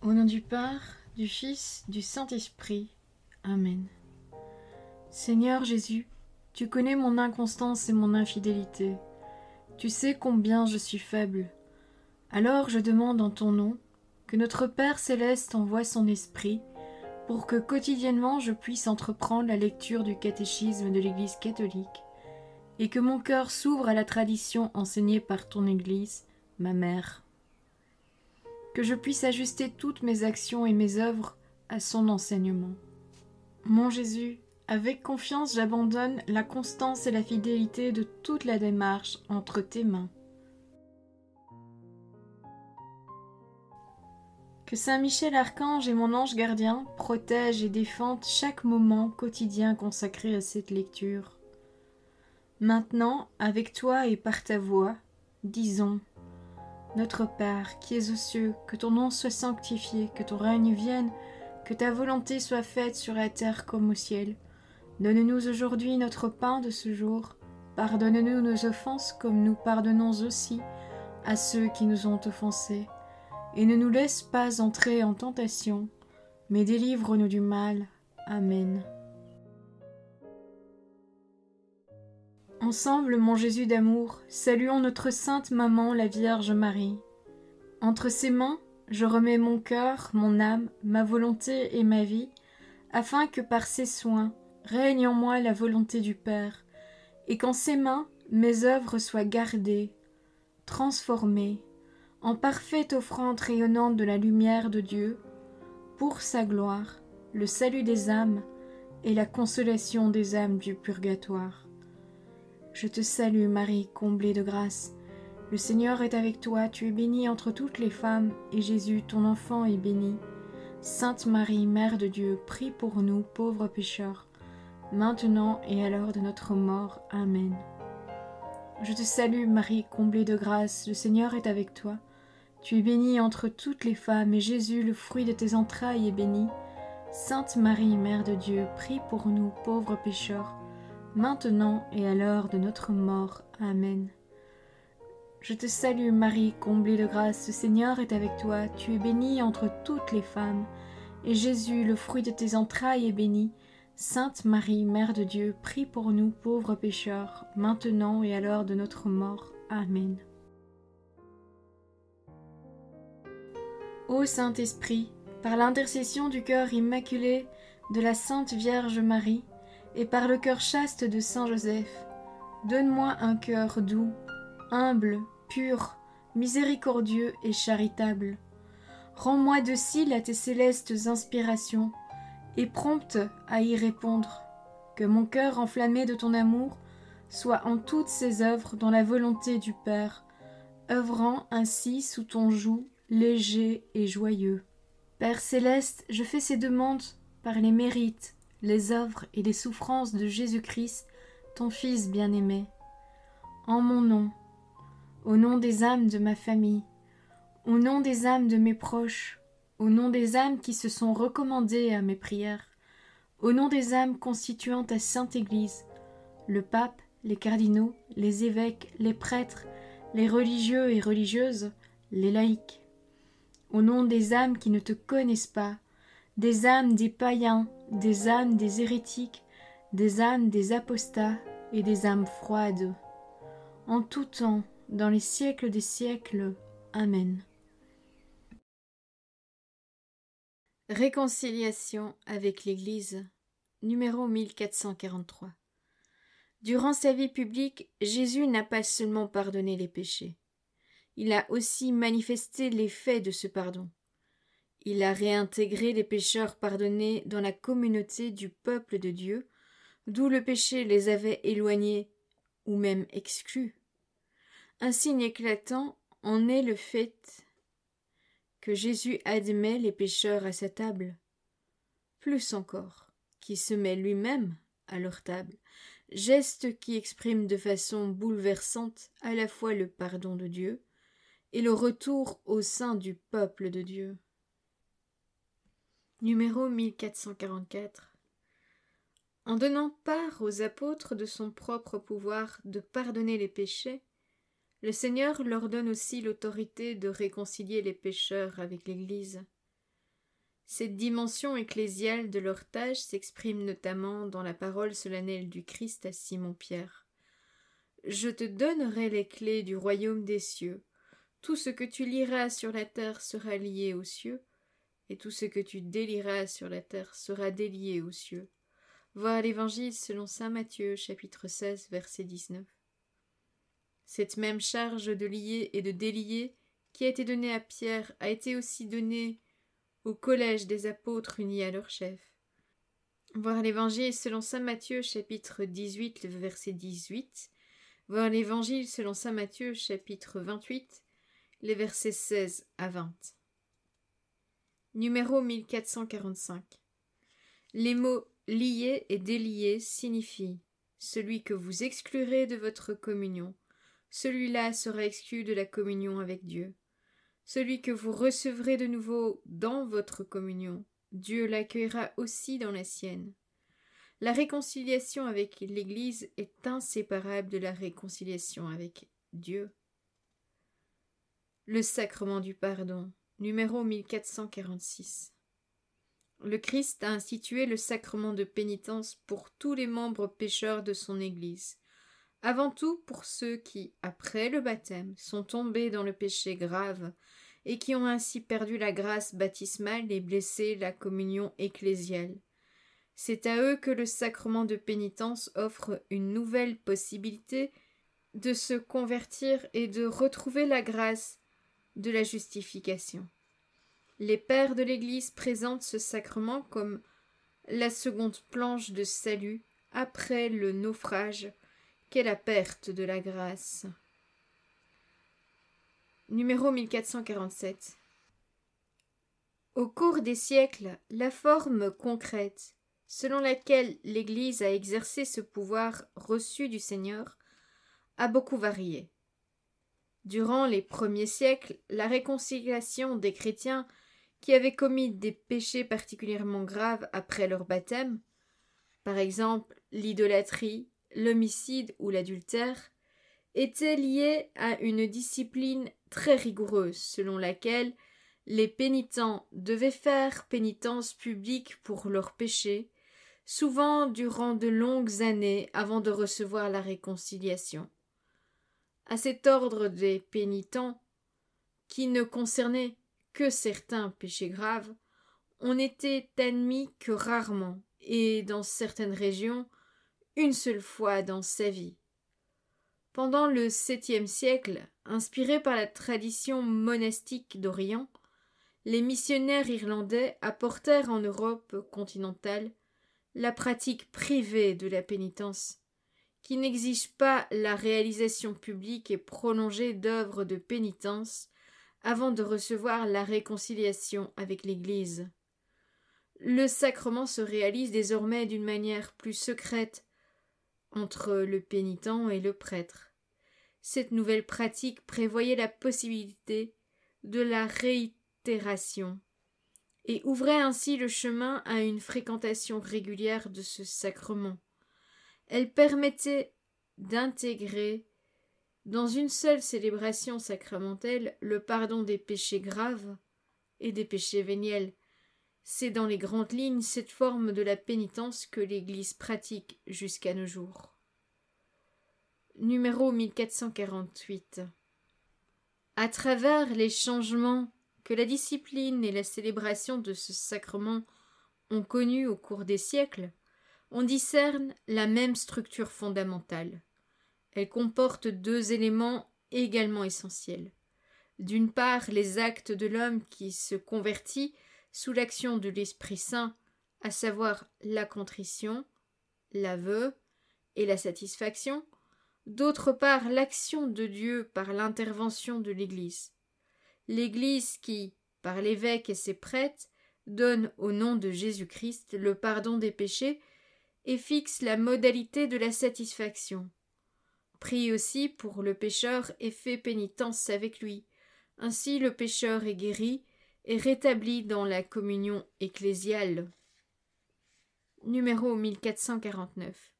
Au nom du Père, du Fils, du Saint-Esprit. Amen. Seigneur Jésus, tu connais mon inconstance et mon infidélité. Tu sais combien je suis faible. Alors je demande en ton nom que notre Père céleste envoie son Esprit pour que quotidiennement je puisse entreprendre la lecture du catéchisme de l'Église catholique et que mon cœur s'ouvre à la tradition enseignée par ton Église, ma mère. Que je puisse ajuster toutes mes actions et mes œuvres à son enseignement. Mon Jésus, avec confiance j'abandonne la constance et la fidélité de toute la démarche entre tes mains. Que Saint Michel Archange et mon ange gardien protègent et défendent chaque moment quotidien consacré à cette lecture. Maintenant, avec toi et par ta voix, disons: Notre Père, qui es aux cieux, que ton nom soit sanctifié, que ton règne vienne, que ta volonté soit faite sur la terre comme au ciel. Donne-nous aujourd'hui notre pain de ce jour. Pardonne-nous nos offenses comme nous pardonnons aussi à ceux qui nous ont offensés. Et ne nous laisse pas entrer en tentation, mais délivre-nous du mal. Amen. Ensemble, mon Jésus d'amour, saluons notre sainte maman, la Vierge Marie. Entre ses mains, je remets mon cœur, mon âme, ma volonté et ma vie, afin que par ses soins règne en moi la volonté du Père, et qu'en ses mains mes œuvres soient gardées, transformées, en parfaite offrande rayonnante de la lumière de Dieu, pour sa gloire, le salut des âmes et la consolation des âmes du purgatoire. Je te salue Marie, comblée de grâce. Le Seigneur est avec toi, tu es bénie entre toutes les femmes, et Jésus, ton enfant, est béni. Sainte Marie, Mère de Dieu, prie pour nous, pauvres pécheurs, maintenant et à l'heure de notre mort. Amen. Je te salue Marie, comblée de grâce, le Seigneur est avec toi. Tu es bénie entre toutes les femmes, et Jésus, le fruit de tes entrailles, est béni. Sainte Marie, Mère de Dieu, prie pour nous, pauvres pécheurs, maintenant et à l'heure de notre mort. Amen. Je te salue Marie, comblée de grâce, le Seigneur est avec toi, tu es bénie entre toutes les femmes, et Jésus, le fruit de tes entrailles, est béni. Sainte Marie, Mère de Dieu, prie pour nous pauvres pécheurs, maintenant et à l'heure de notre mort. Amen. Ô Saint-Esprit, par l'intercession du cœur immaculé de la Sainte Vierge Marie, et par le cœur chaste de Saint Joseph, donne-moi un cœur doux, humble, pur, miséricordieux et charitable. Rends-moi docile à tes célestes inspirations, et prompte à y répondre. Que mon cœur enflammé de ton amour soit en toutes ses œuvres dans la volonté du Père, œuvrant ainsi sous ton joug léger et joyeux. Père céleste, je fais ces demandes par les mérites, les œuvres et les souffrances de Jésus-Christ, ton Fils bien-aimé. En mon nom, au nom des âmes de ma famille, au nom des âmes de mes proches, au nom des âmes qui se sont recommandées à mes prières, au nom des âmes constituant ta Sainte Église, le pape, les cardinaux, les évêques, les prêtres, les religieux et religieuses, les laïcs, au nom des âmes qui ne te connaissent pas, des âmes des païens, des âmes des hérétiques, des âmes des apostats et des âmes froides. En tout temps, dans les siècles des siècles. Amen. Réconciliation avec l'Église, numéro 1443. Durant sa vie publique, Jésus n'a pas seulement pardonné les péchés. Il a aussi manifesté l'effet de ce pardon. Il a réintégré les pécheurs pardonnés dans la communauté du peuple de Dieu, d'où le péché les avait éloignés ou même exclus. Un signe éclatant en est le fait que Jésus admet les pécheurs à sa table, plus encore, qu'il se met lui-même à leur table, geste qui exprime de façon bouleversante à la fois le pardon de Dieu et le retour au sein du peuple de Dieu. Numéro 1444. En donnant part aux apôtres de son propre pouvoir de pardonner les péchés, le Seigneur leur donne aussi l'autorité de réconcilier les pécheurs avec l'Église. Cette dimension ecclésiale de leur tâche s'exprime notamment dans la parole solennelle du Christ à Simon-Pierre. « Je te donnerai les clés du royaume des cieux. Tout ce que tu lieras sur la terre sera lié aux cieux, et tout ce que tu délieras sur la terre sera délié aux cieux. » Voir l'Évangile selon saint Matthieu, chapitre 16, verset 19. Cette même charge de lier et de délier qui a été donnée à Pierre a été aussi donnée au collège des apôtres unis à leur chef. Voir l'Évangile selon saint Matthieu, chapitre 18, le verset 18. Voir l'Évangile selon saint Matthieu, chapitre 28, les versets 16 à 20. Numéro 1445. Les mots lier et délier signifient celui que vous exclurez de votre communion, celui-là sera exclu de la communion avec Dieu. Celui que vous recevrez de nouveau dans votre communion, Dieu l'accueillera aussi dans la sienne. La réconciliation avec l'Église est inséparable de la réconciliation avec Dieu. Le sacrement du pardon, numéro 1446. Le Christ a institué le sacrement de pénitence pour tous les membres pécheurs de son Église, avant tout pour ceux qui, après le baptême, sont tombés dans le péché grave et qui ont ainsi perdu la grâce baptismale et blessé la communion ecclésiale. C'est à eux que le sacrement de pénitence offre une nouvelle possibilité de se convertir et de retrouver la grâce de la justification. Les pères de l'Église présentent ce sacrement comme la seconde planche de salut après le naufrage qu'est la perte de la grâce. Numéro 1447. Au cours des siècles, la forme concrète selon laquelle l'Église a exercé ce pouvoir reçu du Seigneur a beaucoup varié. Durant les premiers siècles, la réconciliation des chrétiens qui avaient commis des péchés particulièrement graves après leur baptême, par exemple l'idolâtrie, l'homicide ou l'adultère, était liée à une discipline très rigoureuse selon laquelle les pénitents devaient faire pénitence publique pour leurs péchés, souvent durant de longues années avant de recevoir la réconciliation. À cet ordre des pénitents, qui ne concernait que certains péchés graves, on n'était admis que rarement, et dans certaines régions, une seule fois dans sa vie. Pendant le 7e siècle, inspirés par la tradition monastique d'Orient, les missionnaires irlandais apportèrent en Europe continentale la pratique privée de la pénitence, qui n'exige pas la réalisation publique et prolongée d'œuvres de pénitence avant de recevoir la réconciliation avec l'Église. Le sacrement se réalise désormais d'une manière plus secrète entre le pénitent et le prêtre. Cette nouvelle pratique prévoyait la possibilité de la réitération et ouvrait ainsi le chemin à une fréquentation régulière de ce sacrement. Elle permettait d'intégrer dans une seule célébration sacramentelle le pardon des péchés graves et des péchés véniels. C'est dans les grandes lignes cette forme de la pénitence que l'Église pratique jusqu'à nos jours. Numéro 1448. À travers les changements que la discipline et la célébration de ce sacrement ont connus au cours des siècles, on discerne la même structure fondamentale. Elle comporte deux éléments également essentiels. D'une part, les actes de l'homme qui se convertit sous l'action de l'Esprit Saint, à savoir la contrition, l'aveu et la satisfaction. D'autre part, l'action de Dieu par l'intervention de l'Église. L'Église qui, par l'évêque et ses prêtres, donne au nom de Jésus-Christ le pardon des péchés et fixe la modalité de la satisfaction. Prie aussi pour le pécheur et fait pénitence avec lui. Ainsi le pécheur est guéri et rétabli dans la communion ecclésiale. Numéro 1449.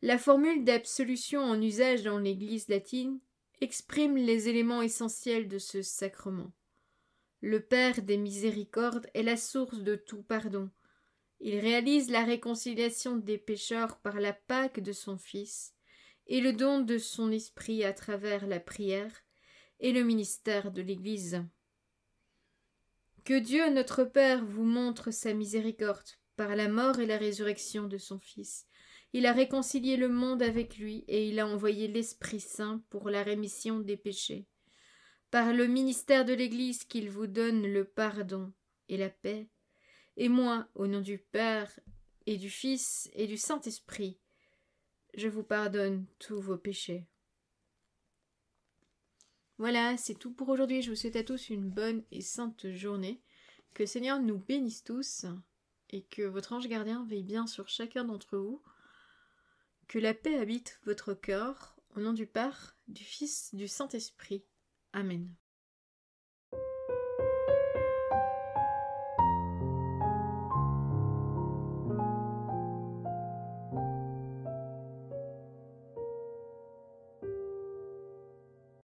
La formule d'absolution en usage dans l'Église latine exprime les éléments essentiels de ce sacrement. Le Père des miséricordes est la source de tout pardon. Il réalise la réconciliation des pécheurs par la Pâque de son Fils et le don de son Esprit à travers la prière et le ministère de l'Église. Que Dieu notre Père vous montre sa miséricorde par la mort et la résurrection de son Fils. Il a réconcilié le monde avec lui et il a envoyé l'Esprit Saint pour la rémission des péchés. Par le ministère de l'Église qu'il vous donne le pardon et la paix. Et moi, au nom du Père et du Fils et du Saint-Esprit, je vous pardonne tous vos péchés. Voilà, c'est tout pour aujourd'hui. Je vous souhaite à tous une bonne et sainte journée. Que le Seigneur nous bénisse tous et que votre ange gardien veille bien sur chacun d'entre vous. Que la paix habite votre cœur, au nom du Père, du Fils, du Saint-Esprit. Amen.